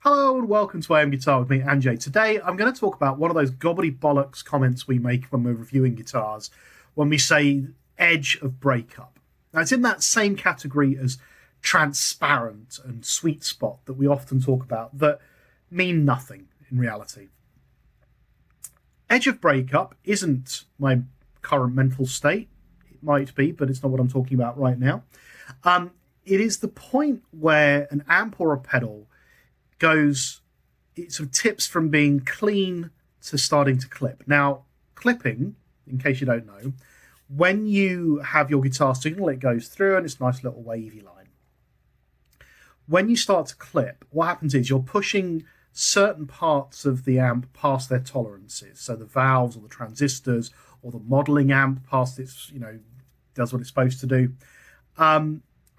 Hello and welcome to AM Guitar with me, Anjay. Today I'm going to talk about one of those gobbly bollocks comments we make when we're reviewing guitars, when we say Edge of Breakup. Now it's in that same category as transparent and sweet spot that we often talk about that mean nothing in reality. Edge of Breakup isn't my current mental state. It might be, but it's not what I'm talking about right now. It is the point where an amp or a pedal it sort of tips from being clean to starting to clip. Now, clipping, in case you don't know, when you have your guitar signal, it goes through and it's a nice little wavy line. When you start to clip, what happens is you're pushing certain parts of the amp past their tolerances. So the valves or the transistors or the modeling amp past its, does what it's supposed to do.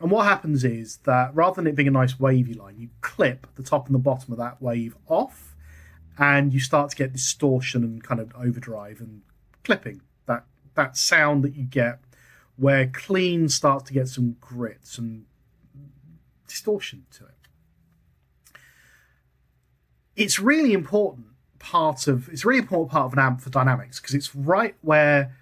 And what happens is that rather than it being a nice wavy line, you clip the top and the bottom of that wave off, and you start to get distortion and kind of overdrive and clipping. That sound that you get where clean starts to get some grit, some distortion to it. It's a really important part of an amp for dynamics because it's right where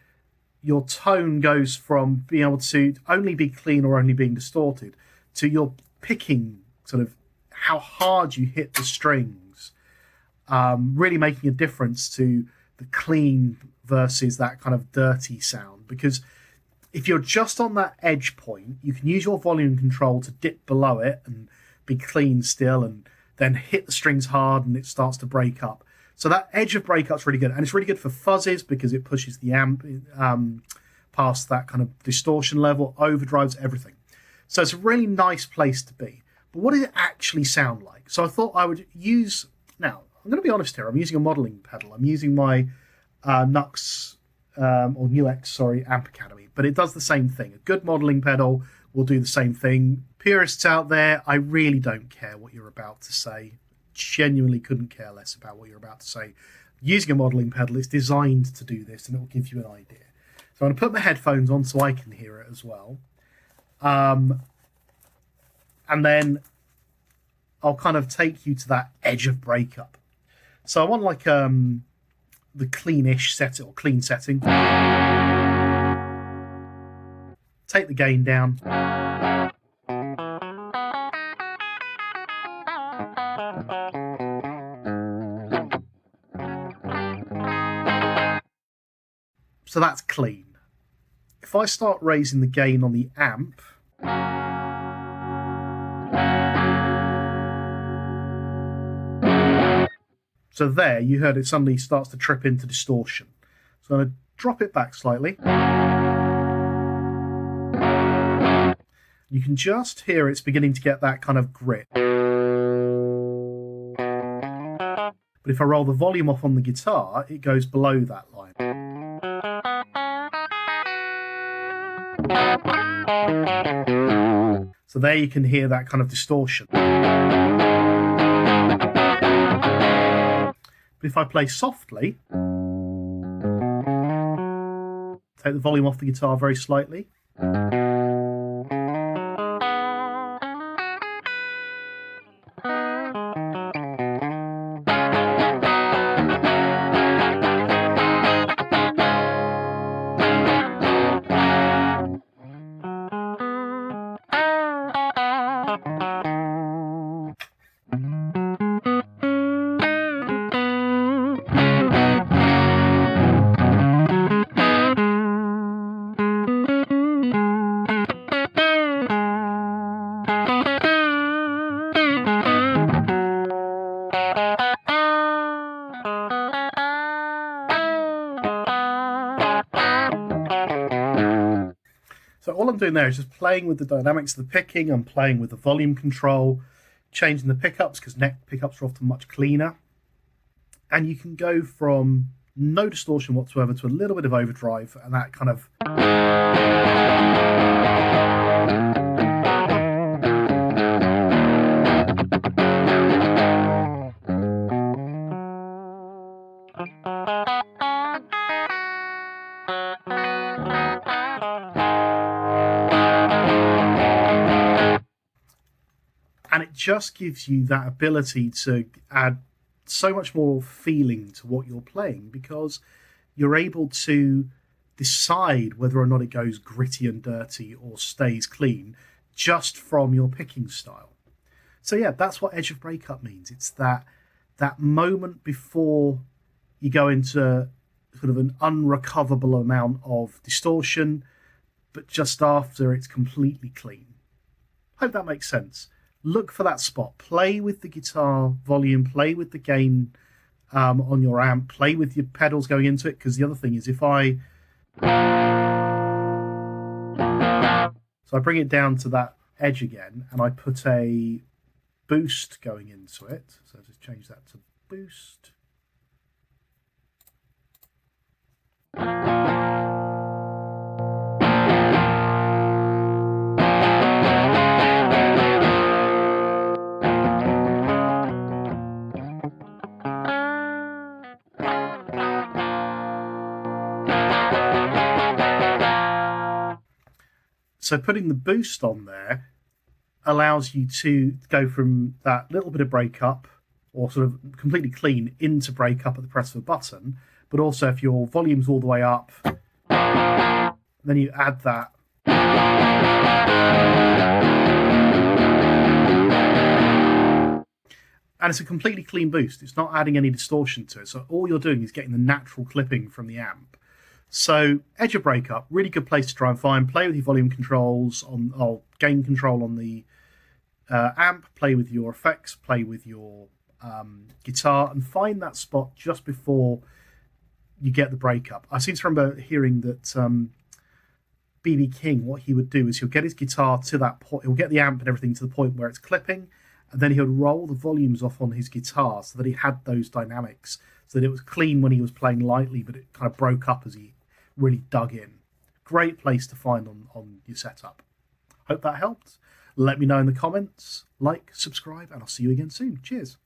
your tone goes from being able to only be clean or only being distorted to your picking, sort of how hard you hit the strings, really making a difference to the clean versus that kind of dirty sound. Because if you're just on that edge point, you can use your volume control to dip below it and be clean still and then hit the strings hard and it starts to break up. So that edge of breakup's really good, and it's really good for fuzzes because it pushes the amp past that kind of distortion level, overdrives everything. So it's a really nice place to be. But what does it actually sound like? So I thought I would use... Now, I'm going to be honest here. I'm using a modeling pedal. I'm using my Nux, or Nux, Amp Academy, but it does the same thing. A good modeling pedal will do the same thing. Purists out there, I really don't care what you're about to say. Genuinely couldn't care less about what you're about to say. Using a modeling pedal, it's designed to do this and it will give you an idea. So I'm going to put my headphones on so I can hear it as well. And then I'll kind of take you to that edge of breakup. So I want like the cleanish setting or clean setting. Take the gain down. So that's clean. If I start raising the gain on the amp, so there you heard it suddenly starts to trip into distortion. So I'm going to drop it back slightly. You can just hear it's beginning to get that kind of grit. But if I roll the volume off on the guitar, it goes below that line. So there you can hear that kind of distortion. But if I play softly, take the volume off the guitar very slightly, so all I'm doing there is just playing with the dynamics of the picking. I'm playing with the volume control, changing the pickups because neck pickups are often much cleaner. And you can go from no distortion whatsoever to a little bit of overdrive and that kind of... just gives you that ability to add so much more feeling to what you're playing, because you're able to decide whether or not it goes gritty and dirty or stays clean just from your picking style. So yeah, that's what Edge of Breakup means. It's that moment before you go into sort of an unrecoverable amount of distortion, but just after it's completely clean. Hope that makes sense. Look for that spot. Play with the guitar volume, play with the gain on your amp, play with your pedals going into it, because the other thing is if I bring it down to that edge again and I put a boost going into it, so just change that to boost. So putting the boost on there allows you to go from that little bit of breakup, or sort of completely clean, into breakup at the press of a button. But also if your volume's all the way up, then you add that. And it's a completely clean boost. It's not adding any distortion to it. So all you're doing is getting the natural clipping from the amp. So Edge of Breakup, really good place to try and find. Play with your volume controls or gain control on the amp. Play with your effects. Play with your guitar, and find that spot just before you get the breakup. I seem to remember hearing that B.B. King, what he would do is he'll get his guitar to that point. He'll get the amp and everything to the point where it's clipping, and then he would roll the volumes off on his guitar so that he had those dynamics, so that it was clean when he was playing lightly, but it kind of broke up as he really dug in. Great place to find on your setup. Hope that helped. Let me know in the comments. Like, subscribe, and I'll see you again soon. Cheers.